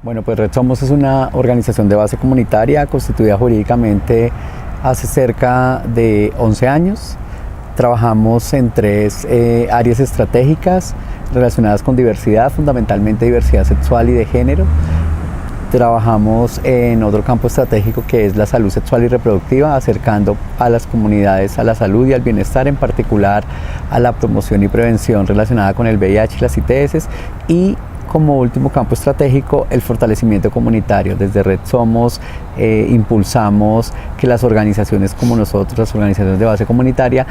Bueno, pues Red Somos es una organización de base comunitaria constituida jurídicamente hace cerca de 11 años. Trabajamos en tres áreas estratégicas relacionadas con diversidad, fundamentalmente diversidad sexual y de género. Trabajamos en otro campo estratégico que es la salud sexual y reproductiva, acercando a las comunidades a la salud y al bienestar, en particular a la promoción y prevención relacionada con el VIH y las ITS. Y como último campo estratégico, el fortalecimiento comunitario. Desde Red Somos impulsamos que las organizaciones como nosotros, las organizaciones de base comunitaria,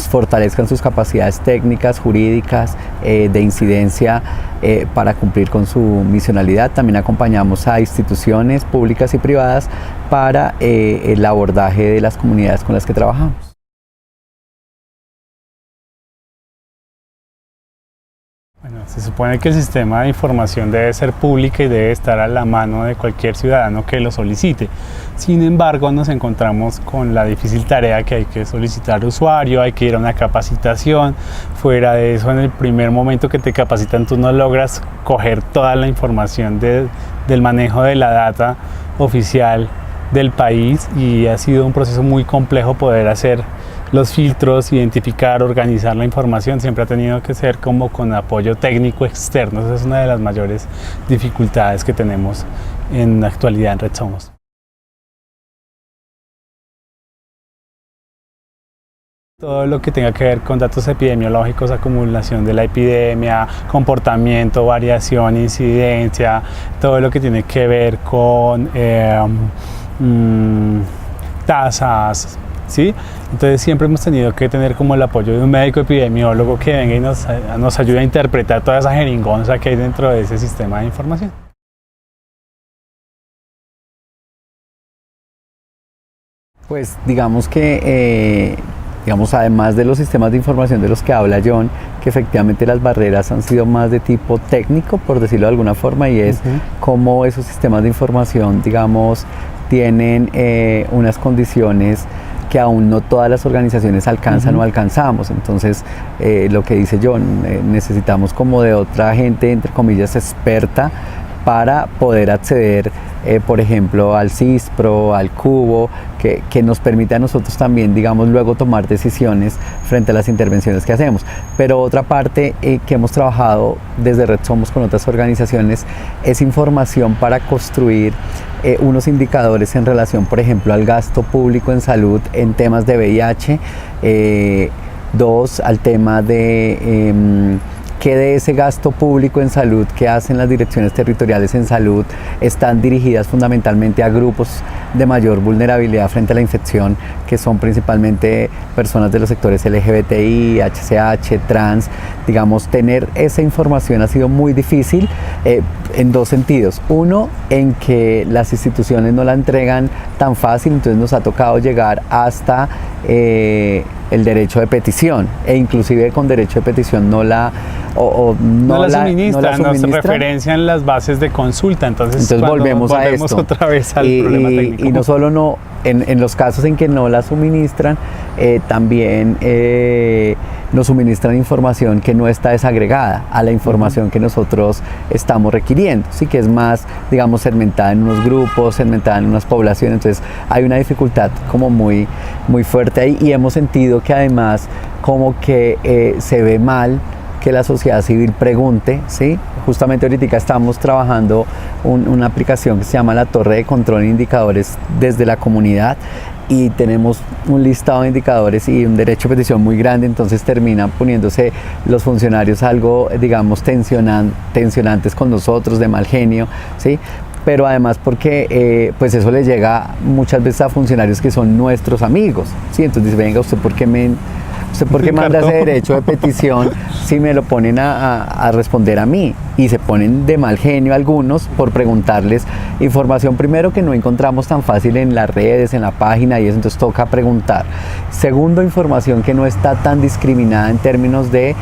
fortalezcan sus capacidades técnicas, jurídicas, de incidencia para cumplir con su misionalidad. También acompañamos a instituciones públicas y privadas para el abordaje de las comunidades con las que trabajamos. Bueno, se supone que el sistema de información debe ser público y debe estar a la mano de cualquier ciudadano que lo solicite. Sin embargo, nos encontramos con la difícil tarea que hay que solicitar usuario, hay que ir a una capacitación. Fuera de eso, en el primer momento que te capacitan, tú no logras coger toda la información del manejo de la data oficial del país, y ha sido un proceso muy complejo poder hacer los filtros, identificar, organizar la información. Siempre ha tenido que ser como con apoyo técnico externo. Esa es una de las mayores dificultades que tenemos en la actualidad en Red Somos. Todo lo que tenga que ver con datos epidemiológicos, acumulación de la epidemia, comportamiento, variación, incidencia, todo lo que tiene que ver con tasas, ¿sí? Entonces siempre hemos tenido que tener como el apoyo de un médico epidemiólogo que venga y nos ayude a interpretar toda esa jeringonza que hay dentro de ese sistema de información. Pues digamos que además de los sistemas de información de los que habla John, que efectivamente las barreras han sido más de tipo técnico, por decirlo de alguna forma, y es cómo esos sistemas de información, tienen unas condiciones que aún no todas las organizaciones alcanzan o alcanzamos. Entonces, lo que dice John, necesitamos como de otra gente, entre comillas, experta, para poder acceder, por ejemplo, al CISPRO, al Cubo, que nos permite a nosotros también, luego tomar decisiones frente a las intervenciones que hacemos. Pero otra parte que hemos trabajado desde Red Somos con otras organizaciones es información para construir unos indicadores en relación, por ejemplo, al gasto público en salud en temas de VIH, al tema de que de ese gasto público en salud que hacen las direcciones territoriales en salud están dirigidas fundamentalmente a grupos de mayor vulnerabilidad frente a la infección, que son principalmente personas de los sectores LGBTI, HCH, trans. Tener esa información ha sido muy difícil en dos sentidos. Uno, en que las instituciones no la entregan tan fácil, entonces nos ha tocado llegar hasta el derecho de petición, e inclusive con derecho de petición no la suministran. Nos referencian las bases de consulta, entonces volvemos a esto otra vez al problema técnico. Y no solo en los casos en que no la suministran, también nos suministran información que no está desagregada a la información que nosotros estamos requiriendo, sí, que es más, segmentada en unos grupos, segmentada en unas poblaciones. Entonces hay una dificultad como muy, muy fuerte ahí, y hemos sentido que además como que se ve mal que la sociedad civil pregunte, ¿sí? Justamente ahorita estamos trabajando una aplicación que se llama la Torre de Control e Indicadores desde la comunidad, y tenemos un listado de indicadores y un derecho de petición muy grande. Entonces terminan poniéndose los funcionarios algo, tensionantes con nosotros, de mal genio, ¿sí? Pero además porque pues eso le llega muchas veces a funcionarios que son nuestros amigos, ¿sí? Entonces dice, venga, ¿usted por qué manda ese derecho de petición si me lo ponen a responder a mí? Y se ponen de mal genio algunos por preguntarles información, primero, que no encontramos tan fácil en las redes, en la página, y eso, entonces toca preguntar. Segundo, información que no está tan discriminada en términos de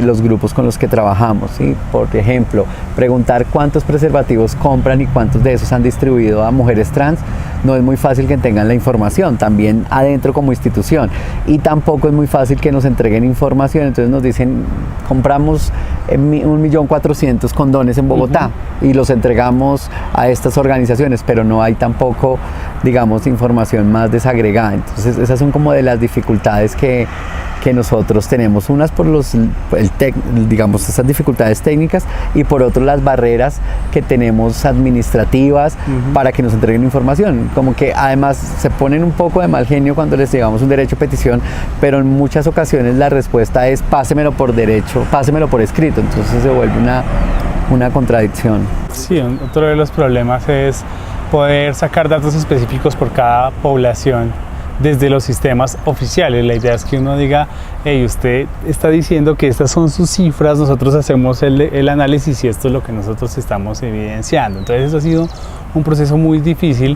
los grupos con los que trabajamos, ¿sí? Por ejemplo, preguntar cuántos preservativos compran y cuántos de esos han distribuido a mujeres trans. no es muy fácil que tengan la información, también adentro como institución, y tampoco es muy fácil que nos entreguen información. Entonces nos dicen, compramos 1.400.000 condones en Bogotá y los entregamos a estas organizaciones, pero no hay tampoco, digamos, información más desagregada. Entonces esas son como de las dificultades que nosotros tenemos, unas por digamos, esas dificultades técnicas, y por otro las barreras que tenemos administrativas para que nos entreguen información. Como que además se ponen un poco de mal genio cuando les llevamos un derecho a petición, pero en muchas ocasiones la respuesta es pásemelo por derecho, pásemelo por escrito, entonces se vuelve una contradicción. Sí, otro de los problemas es poder sacar datos específicos por cada población desde los sistemas oficiales. La idea es que uno diga, hey, usted está diciendo que estas son sus cifras, nosotros hacemos el análisis y esto es lo que nosotros estamos evidenciando. Entonces eso ha sido un proceso muy difícil,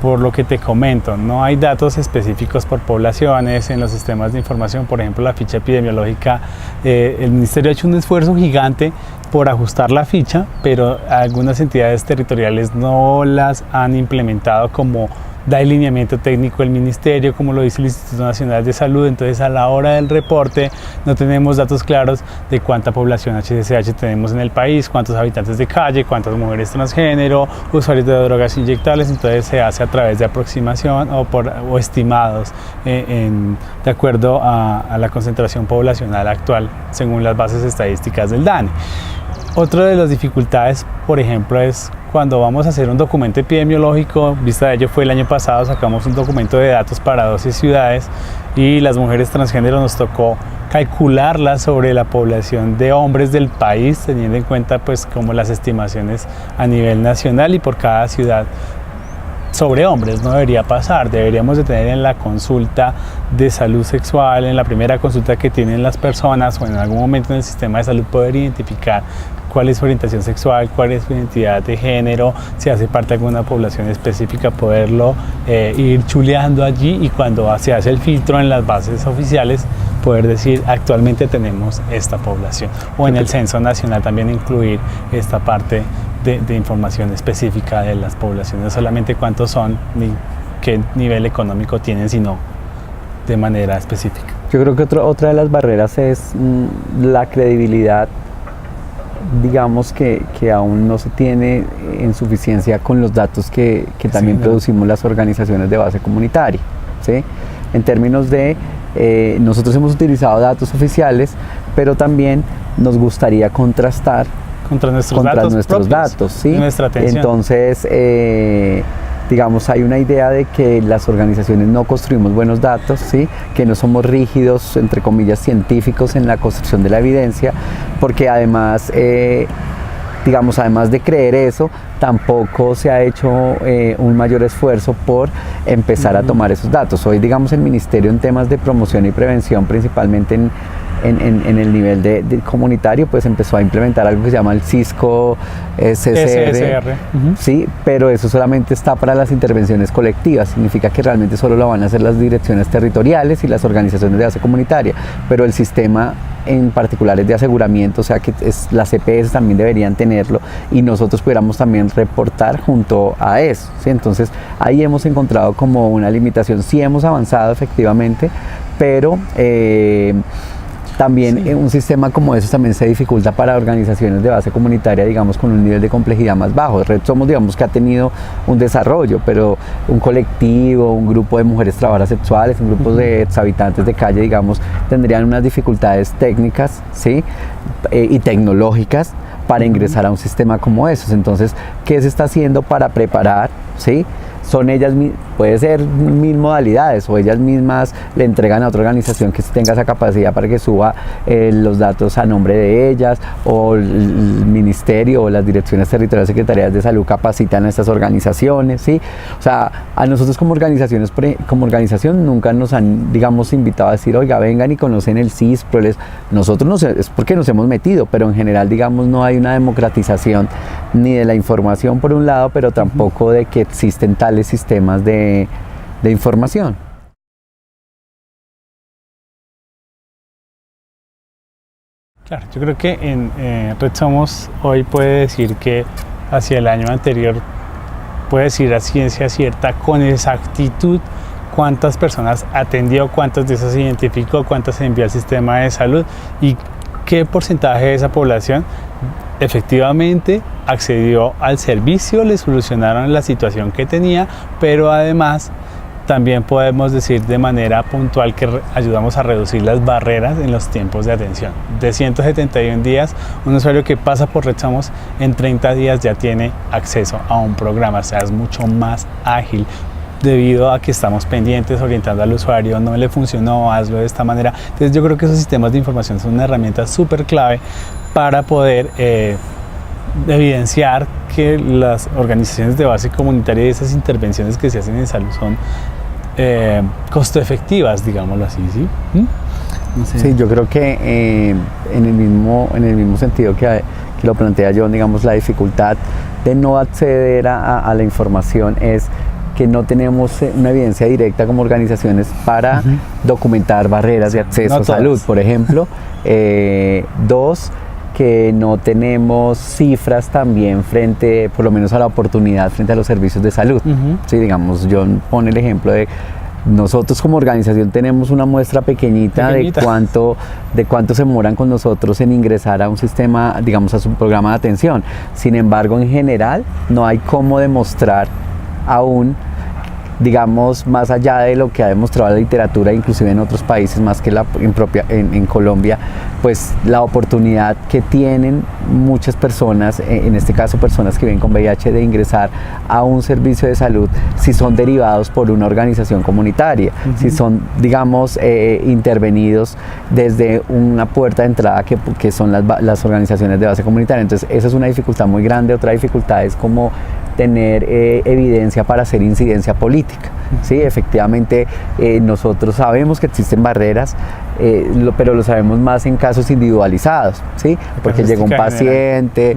por lo que te comento, no hay datos específicos por poblaciones en los sistemas de información. Por ejemplo, la ficha epidemiológica, el Ministerio ha hecho un esfuerzo gigante por ajustar la ficha, pero algunas entidades territoriales no las han implementado como da el lineamiento técnico del ministerio, como lo dice el Instituto Nacional de Salud. Entonces a la hora del reporte no tenemos datos claros de cuánta población HCCH tenemos en el país, cuántos habitantes de calle, cuántas mujeres transgénero, usuarios de drogas inyectables. Entonces se hace a través de aproximación o estimados de acuerdo a la concentración poblacional actual según las bases estadísticas del DANE. Otra de las dificultades, por ejemplo, es cuando vamos a hacer un documento epidemiológico. Vista de ello fue el año pasado, sacamos un documento de datos para 12 ciudades y las mujeres transgénero nos tocó calcularlas sobre la población de hombres del país, teniendo en cuenta pues como las estimaciones a nivel nacional y por cada ciudad. Sobre hombres no debería pasar, deberíamos de tener en la consulta de salud sexual, en la primera consulta que tienen las personas o en algún momento en el sistema de salud, poder identificar cuál es su orientación sexual, cuál es su identidad de género, si hace parte de alguna población específica, poderlo ir chuleando allí, y cuando se hace el filtro en las bases oficiales poder decir actualmente tenemos esta población, o en el censo nacional también incluir esta parte de información específica de las poblaciones, no solamente cuántos son ni qué nivel económico tienen, sino de manera específica. Yo creo que otra de las barreras es la credibilidad, digamos que aún no se tiene en suficiencia con los datos que también producimos las organizaciones de base comunitaria, ¿sí? En términos de, nosotros hemos utilizado datos oficiales, pero también nos gustaría contrastar contra nuestros datos, ¿sí? Nuestra atención. Entonces, digamos, hay una idea de que las organizaciones no construimos buenos datos, ¿sí? Que no somos rígidos, entre comillas, científicos en la construcción de la evidencia, porque además, digamos, además de creer eso, tampoco se ha hecho un mayor esfuerzo por empezar a tomar esos datos. Hoy, digamos, el Ministerio en temas de promoción y prevención, principalmente en el nivel de comunitario, pues empezó a implementar algo que se llama el Cisco SSR, sí, pero eso solamente está para las intervenciones colectivas. Significa que realmente solo lo van a hacer las direcciones territoriales y las organizaciones de base comunitaria, pero el sistema en particular es de aseguramiento, o sea que las EPS también deberían tenerlo y nosotros pudiéramos también reportar junto a eso, ¿sí? Entonces ahí hemos encontrado como una limitación. Sí hemos avanzado efectivamente, pero también un sistema como eso también se dificulta para organizaciones de base comunitaria, digamos, con un nivel de complejidad más bajo. Red Somos, digamos, que ha tenido un desarrollo, pero un colectivo, un grupo de mujeres trabajadoras sexuales, un grupo de exhabitantes de calle, digamos, tendrían unas dificultades técnicas, ¿sí? Y tecnológicas para ingresar a un sistema como esos. Entonces, ¿qué se está haciendo para preparar, ¿sí? Son ellas, puede ser 1000 modalidades, o ellas mismas le entregan a otra organización que tenga esa capacidad para que suba los datos a nombre de ellas, o el ministerio o las direcciones territoriales, secretarías de salud capacitan a estas organizaciones, ¿sí? O sea, a nosotros como organización nunca nos han, digamos, invitado a decir, oiga, vengan y conocen el CISPRO. Nosotros es porque nos hemos metido, pero en general, digamos, no hay una democratización ni de la información por un lado, pero tampoco de que existen tales sistemas de información. Claro, yo creo que en Red Somos hoy puede decir que hacia el año anterior puede decir a ciencia cierta con exactitud cuántas personas atendió, cuántas de esas identificó, cuántas envió al sistema de salud y qué porcentaje de esa población efectivamente accedió al servicio, le solucionaron la situación que tenía, pero además también podemos decir de manera puntual que ayudamos a reducir las barreras en los tiempos de atención. De 171 días, un usuario que pasa por Red Somos en 30 días ya tiene acceso a un programa, o sea, es mucho más ágil debido a que estamos pendientes, orientando al usuario, no le funcionó, hazlo de esta manera. Entonces yo creo que esos sistemas de información son una herramienta súper clave para poder evidenciar que las organizaciones de base comunitaria y esas intervenciones que se hacen en salud son costo efectivas, digámoslo así, ¿sí? No sé. Sí, yo creo que en el mismo sentido que lo plantea John, digamos, la dificultad de no acceder a la información es que no tenemos una evidencia directa como organizaciones para documentar barreras de acceso a salud, por ejemplo. Dos, que no tenemos cifras también frente, por lo menos a la oportunidad frente a los servicios de salud. Sí, digamos, John pone el ejemplo de nosotros como organización tenemos una muestra pequeñita. de cuánto se demoran con nosotros en ingresar a un sistema, digamos, a su programa de atención. Sin embargo, en general, no hay cómo demostrar aún, digamos, más allá de lo que ha demostrado la literatura, inclusive en otros países, más que en Colombia, pues la oportunidad que tienen muchas personas, en este caso personas que viven con VIH, de ingresar a un servicio de salud si son derivados por una organización comunitaria, si son, digamos, intervenidos desde una puerta de entrada que son las organizaciones de base comunitaria. Entonces esa es una dificultad muy grande. Otra dificultad es como tener evidencia para hacer incidencia política. Sí, efectivamente, nosotros sabemos que existen barreras, pero lo sabemos más en casos individualizados, ¿sí? Porque llega un paciente,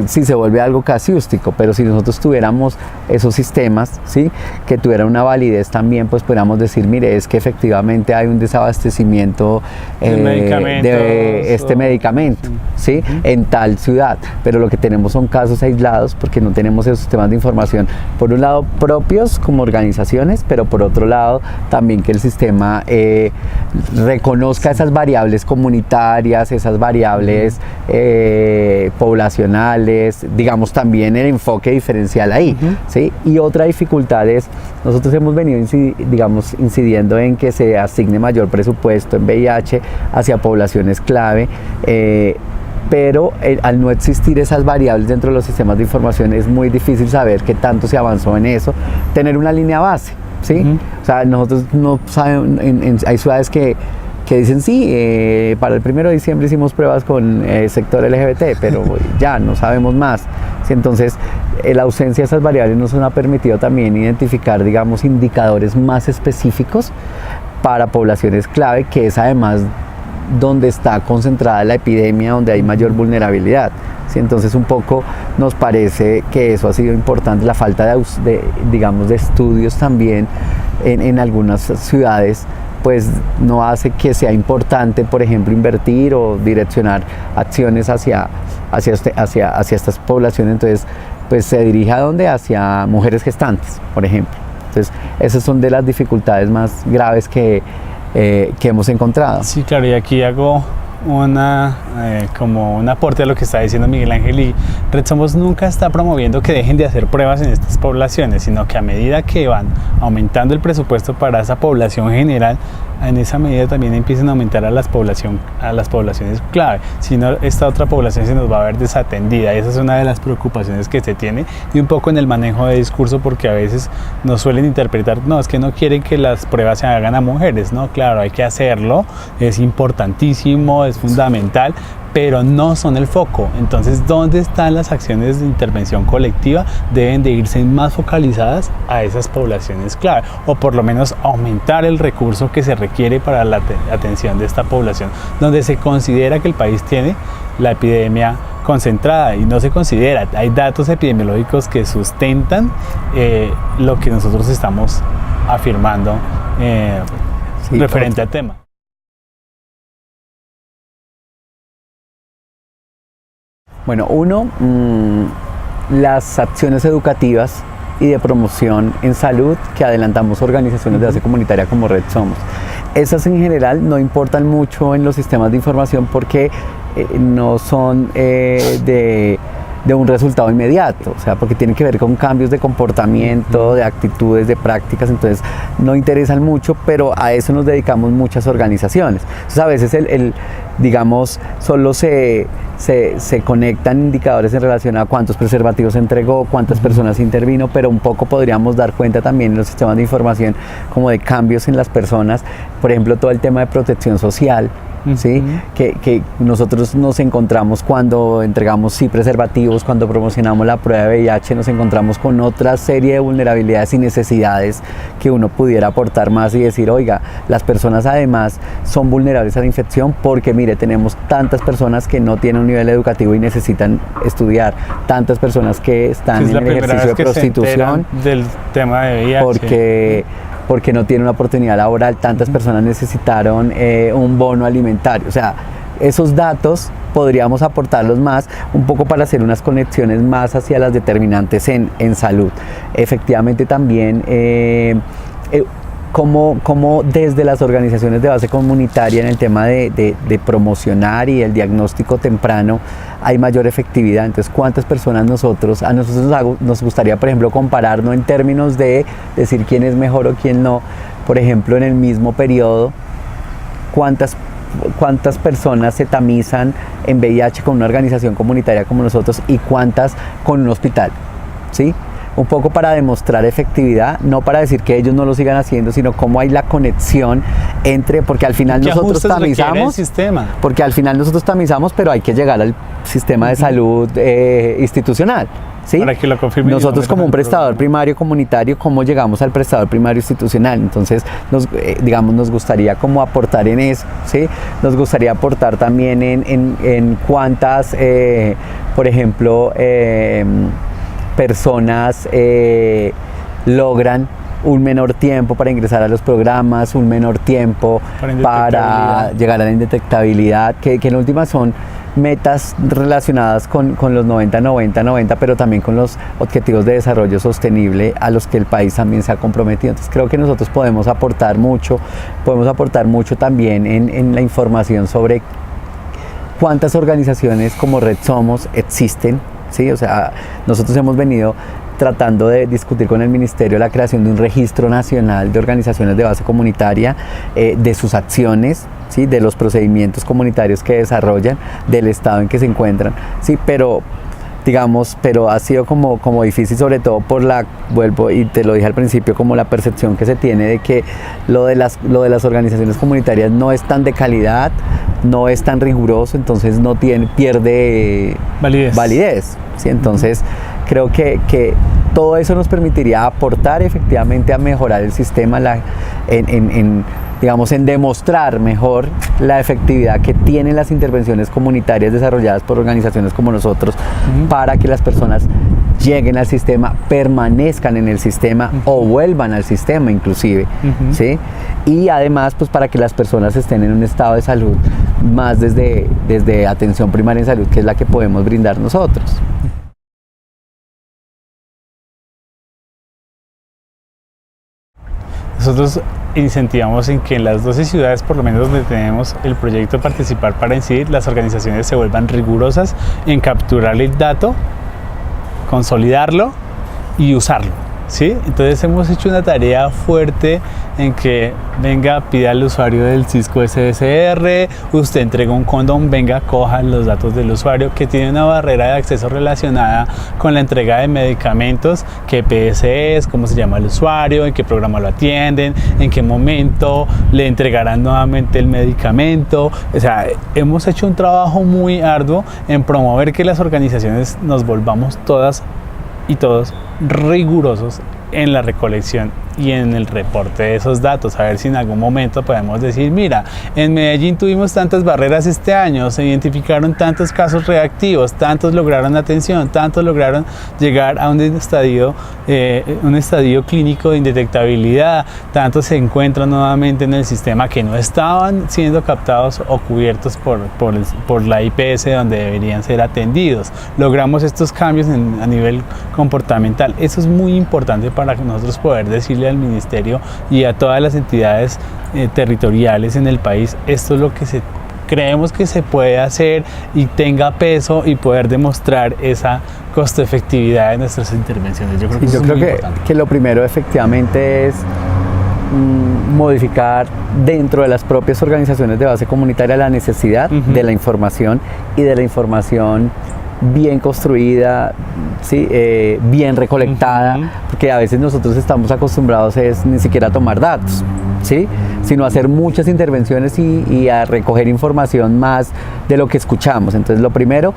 si se vuelve algo casuístico, pero si nosotros tuviéramos esos sistemas, ¿sí?, que tuvieran una validez también, pues podríamos decir, mire, es que efectivamente hay un desabastecimiento de este medicamento, ¿sí?, en tal ciudad, pero lo que tenemos son casos aislados porque no tenemos esos sistemas de información, por un lado propios como organizaciones, pero por otro lado también que el sistema reconozca esas variables comunitarias, esas variables poblacionales, digamos, también el enfoque diferencial ahí, ¿sí? Y otra dificultad es, nosotros hemos venido incidiendo en que se asigne mayor presupuesto en VIH hacia poblaciones clave, pero al no existir esas variables dentro de los sistemas de información es muy difícil saber qué tanto se avanzó en eso, tener una línea base, ¿sí? O sea, nosotros no sabemos, hay ciudades que dicen sí, para el 1 de diciembre hicimos pruebas con el sector LGBT, pero ya no sabemos más. ¿Sí? Entonces, la ausencia de esas variables nos ha permitido también identificar, digamos, indicadores más específicos para poblaciones clave, que es además donde está concentrada la epidemia, donde hay mayor vulnerabilidad. ¿Sí? Entonces un poco nos parece que eso ha sido importante, la falta de estudios también en algunas ciudades, pues no hace que sea importante, por ejemplo, invertir o direccionar acciones hacia estas poblaciones. Entonces, pues se dirige ¿a dónde? Hacia mujeres gestantes, por ejemplo. Entonces, esas son de las dificultades más graves que hemos encontrado. Sí, claro, y aquí hago como un aporte a lo que está diciendo Miguel Ángel, y Red Somos nunca está promoviendo que dejen de hacer pruebas en estas poblaciones, sino que a medida que van aumentando el presupuesto para esa población general, en esa medida también empiezan a aumentar a las poblaciones clave, si no esta otra población se nos va a ver desatendida, y esa es una de las preocupaciones que se tiene, y un poco en el manejo de discurso, porque a veces nos suelen interpretar, no, es que no quieren que las pruebas se hagan a mujeres, no, claro, hay que hacerlo, es importantísimo, es fundamental, pero no son el foco. Entonces, ¿dónde están las acciones de intervención colectiva? Deben de irse más focalizadas a esas poblaciones clave, o por lo menos aumentar el recurso que se requiere para la atención de esta población, donde se considera que el país tiene la epidemia concentrada, y no se considera, hay datos epidemiológicos que sustentan lo que nosotros estamos afirmando referente al tema. Bueno, las acciones educativas, y de promoción en salud que adelantamos organizaciones de base comunitaria como Red Somos. Esas en general no importan mucho en los sistemas de información porque no son de un resultado inmediato, o sea, porque tienen que ver con cambios de comportamiento, de actitudes, de prácticas, entonces no interesan mucho, pero a eso nos dedicamos muchas organizaciones. Entonces a veces digamos, solo se conectan indicadores en relación a cuántos preservativos se entregó, cuántas personas intervino, pero un poco podríamos dar cuenta también en los sistemas de información como de cambios en las personas, por ejemplo, todo el tema de protección social, ¿sí? Que nosotros nos encontramos cuando entregamos preservativos, cuando promocionamos la prueba de VIH, nos encontramos con otra serie de vulnerabilidades y necesidades que uno pudiera aportar más y decir, oiga, las personas además son vulnerables a la infección porque mire, tenemos tantas personas que no tienen un nivel educativo y necesitan estudiar, tantas personas que están en el ejercicio de prostitución del tema de VIH porque no tienen una oportunidad laboral, tantas personas necesitaron un bono alimentario, o sea, esos datos podríamos aportarlos más, un poco para hacer unas conexiones más hacia las determinantes en salud. Efectivamente también, como desde las organizaciones de base comunitaria en el tema de promocionar y el diagnóstico temprano hay mayor efectividad. Entonces, ¿cuántas personas a nosotros nos gustaría, por ejemplo, comparar, no en términos de decir quién es mejor o quién no, por ejemplo, en el mismo periodo, cuántas personas se tamizan en VIH con una organización comunitaria como nosotros y cuántas con un hospital, ¿sí? Un poco para demostrar efectividad, no para decir que ellos no lo sigan haciendo, sino cómo hay la conexión entre, porque al final nosotros tamizamos, pero hay que llegar al sistema de salud institucional, ¿sí? Para que lo confirme. Nosotros como un prestador primario comunitario, ¿cómo llegamos al prestador primario institucional? Entonces, nos gustaría como aportar en eso, ¿sí? Nos gustaría aportar también en cuántas, por ejemplo, personas logran un menor tiempo para ingresar a los programas, un menor tiempo para llegar a la indetectabilidad, que en última son metas relacionadas con los 90-90-90, pero también con los objetivos de desarrollo sostenible a los que el país también se ha comprometido. Entonces creo que nosotros podemos aportar mucho también en la información sobre cuántas organizaciones como Red Somos existen, ¿sí? O sea, nosotros hemos venido tratando de discutir con el Ministerio la creación de un registro nacional de organizaciones de base comunitaria, de sus acciones, ¿sí? De los procedimientos comunitarios que desarrollan, del estado en que se encuentran, ¿sí? Pero ha sido como difícil, sobre todo vuelvo y te lo dije al principio, como la percepción que se tiene de que lo de las organizaciones comunitarias no es tan de calidad, no es tan riguroso, entonces pierde validez, ¿sí? Entonces creo que todo eso nos permitiría aportar efectivamente a mejorar el sistema en demostrar mejor la efectividad que tienen las intervenciones comunitarias desarrolladas por organizaciones como nosotros para que las personas lleguen al sistema, permanezcan en el sistema o vuelvan al sistema inclusive, ¿sí? Y además pues para que las personas estén en un estado de salud más desde atención primaria en salud, que es la que podemos brindar nosotros. Nosotros incentivamos en que en las 12 ciudades, por lo menos donde tenemos el proyecto Participar para Incidir, las organizaciones se vuelvan rigurosas en capturar el dato, consolidarlo y usarlo, ¿sí? Entonces hemos hecho una tarea fuerte en que venga, pida al usuario del Cisco SBCR, usted entrega un condón, venga, coja los datos del usuario, que tiene una barrera de acceso relacionada con la entrega de medicamentos, qué EPS es, cómo se llama el usuario, en qué programa lo atienden, en qué momento le entregarán nuevamente el medicamento. O sea, hemos hecho un trabajo muy arduo en promover que las organizaciones nos volvamos todas y todos rigurosos en la recolección y en el reporte de esos datos, a ver si en algún momento podemos decir, mira, en Medellín tuvimos tantas barreras este año, se identificaron tantos casos reactivos, tantos lograron atención, tantos lograron llegar a un estadio clínico de indetectabilidad, tantos se encuentran nuevamente en el sistema que no estaban siendo captados o cubiertos por la IPS donde deberían ser atendidos. Logramos estos cambios a nivel comportamental. Eso es muy importante para nosotros poder decirle al Ministerio y a todas las entidades territoriales en el país, esto es lo que creemos que se puede hacer y tenga peso y poder demostrar esa costo efectividad de nuestras intervenciones. Yo creo que lo primero efectivamente es modificar dentro de las propias organizaciones de base comunitaria la necesidad de la información y de la información bien construida, ¿sí? Bien recolectada, porque a veces nosotros estamos acostumbrados ni siquiera a tomar datos, ¿sí? Sino a hacer muchas intervenciones y a recoger información más de lo que escuchamos. Entonces lo primero,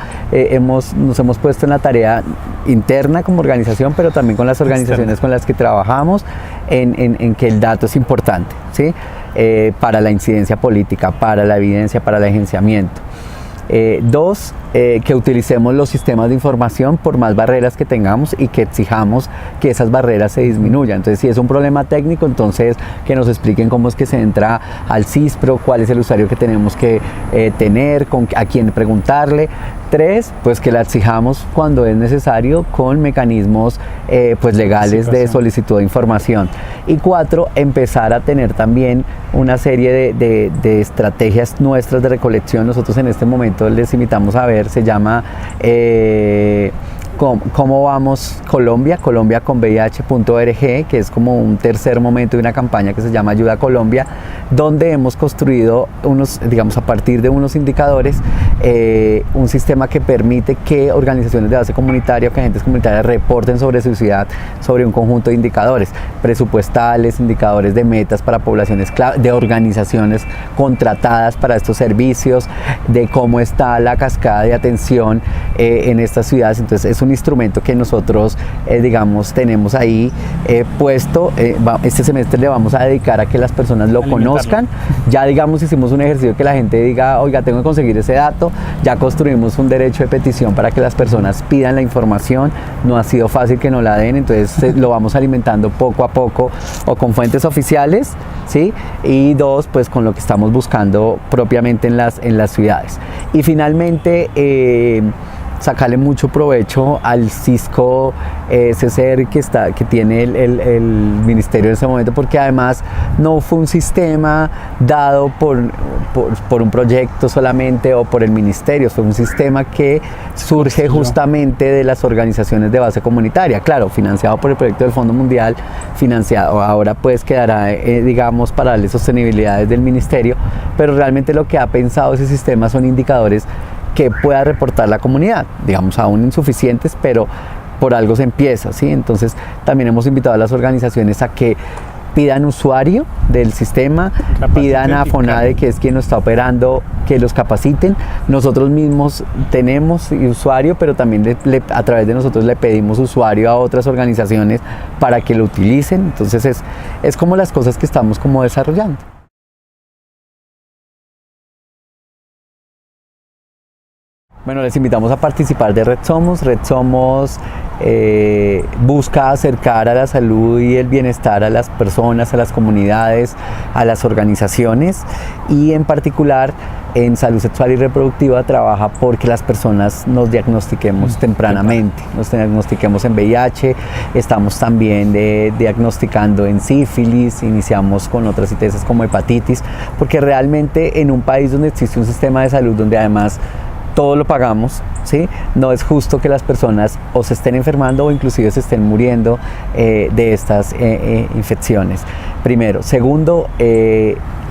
nos hemos puesto en la tarea interna como organización, pero también con las organizaciones con las que trabajamos, en que el dato es importante, ¿sí? Para la incidencia política, para la evidencia, para el agenciamiento. Dos, que utilicemos los sistemas de información por más barreras que tengamos y que exijamos que esas barreras se disminuyan. Entonces, si es un problema técnico, entonces que nos expliquen cómo es que se entra al CISPRO, cuál es el usuario que tenemos que tener, a quién preguntarle. Tres, pues que la exijamos cuando es necesario con mecanismos pues legales de solicitud de información. Y cuatro, empezar a tener también una serie de estrategias nuestras de recolección. Nosotros en este momento les invitamos a ver, se llama ¿Cómo vamos Colombia? Colombia con VIH.org, que es como un tercer momento de una campaña que se llama Ayuda a Colombia, donde hemos construido a partir de unos indicadores, un sistema que permite que organizaciones de base comunitaria o que agentes comunitarios reporten sobre su ciudad, sobre un conjunto de indicadores presupuestales, indicadores de metas para poblaciones clave, de organizaciones contratadas para estos servicios, de cómo está la cascada de atención en estas ciudades. Entonces es un instrumento que nosotros tenemos ahí puesto. Este semestre le vamos a dedicar a que las personas lo conozcan. Ya hicimos un ejercicio que la gente diga, oiga, tengo que conseguir ese dato. Ya construimos un derecho de petición para que las personas pidan la información. No ha sido fácil que nos la den, entonces lo vamos alimentando poco a poco, o con fuentes oficiales, ¿sí? Y dos, pues con lo que estamos buscando propiamente en las ciudades. Y finalmente, sacarle mucho provecho al Cisco CCR que tiene el ministerio en ese momento, porque además no fue un sistema dado por un proyecto solamente o por el ministerio, fue un sistema que surge justamente de las organizaciones de base comunitaria, claro, financiado por el proyecto del Fondo Mundial, financiado, ahora pues quedará para darle sostenibilidad desde el ministerio, pero realmente lo que ha pensado ese sistema son indicadores que pueda reportar la comunidad, aún insuficientes, pero por algo se empieza, ¿sí? Entonces también hemos invitado a las organizaciones a que pidan usuario del sistema, pidan a FONADE, que es quien lo está operando, que los capaciten. Nosotros mismos tenemos usuario, pero también a través de nosotros le pedimos usuario a otras organizaciones para que lo utilicen. Entonces es como las cosas que estamos como desarrollando. Bueno, les invitamos a participar de Red Somos. Red Somos busca acercar a la salud y el bienestar a las personas, a las comunidades, a las organizaciones, y en particular en salud sexual y reproductiva trabaja porque las personas nos diagnostiquemos tempranamente, nos diagnostiquemos en VIH, estamos también diagnosticando en sífilis, iniciamos con otras ITS como hepatitis, porque realmente en un país donde existe un sistema de salud donde además todo lo pagamos, ¿sí? No es justo que las personas o se estén enfermando o inclusive se estén muriendo de estas infecciones. Primero. Segundo,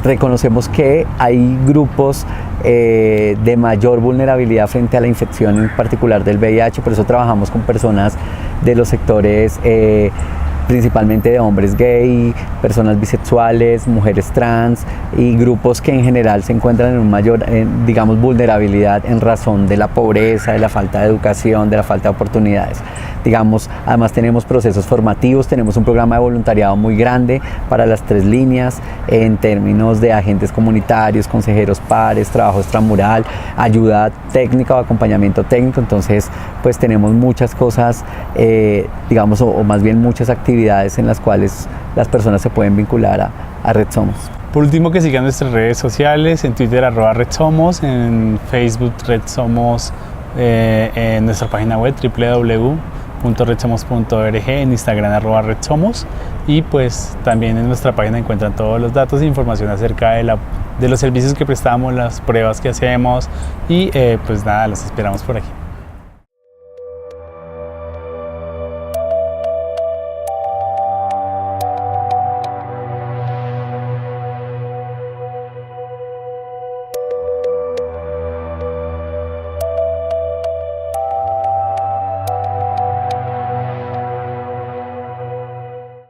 reconocemos que hay grupos de mayor vulnerabilidad frente a la infección, en particular del VIH, por eso trabajamos con personas de los sectores principalmente de hombres gay, personas bisexuales, mujeres trans y grupos que en general se encuentran en un mayor, vulnerabilidad en razón de la pobreza, de la falta de educación, de la falta de oportunidades. digamos, además tenemos procesos formativos, tenemos un programa de voluntariado muy grande para las 3 líneas en términos de agentes comunitarios, consejeros pares, trabajo extramural, ayuda técnica o acompañamiento técnico. Entonces pues tenemos muchas cosas, digamos, o más bien muchas actividades en las cuales las personas se pueden vincular a Red Somos. Por último, que sigan nuestras redes sociales, en Twitter @Red Somos, en Facebook Red Somos, en nuestra página web www.redsomos.org, en Instagram @Red Somos, y pues también en nuestra página encuentran todos los datos e información acerca de los servicios que prestamos, las pruebas que hacemos, y pues nada, los esperamos por aquí.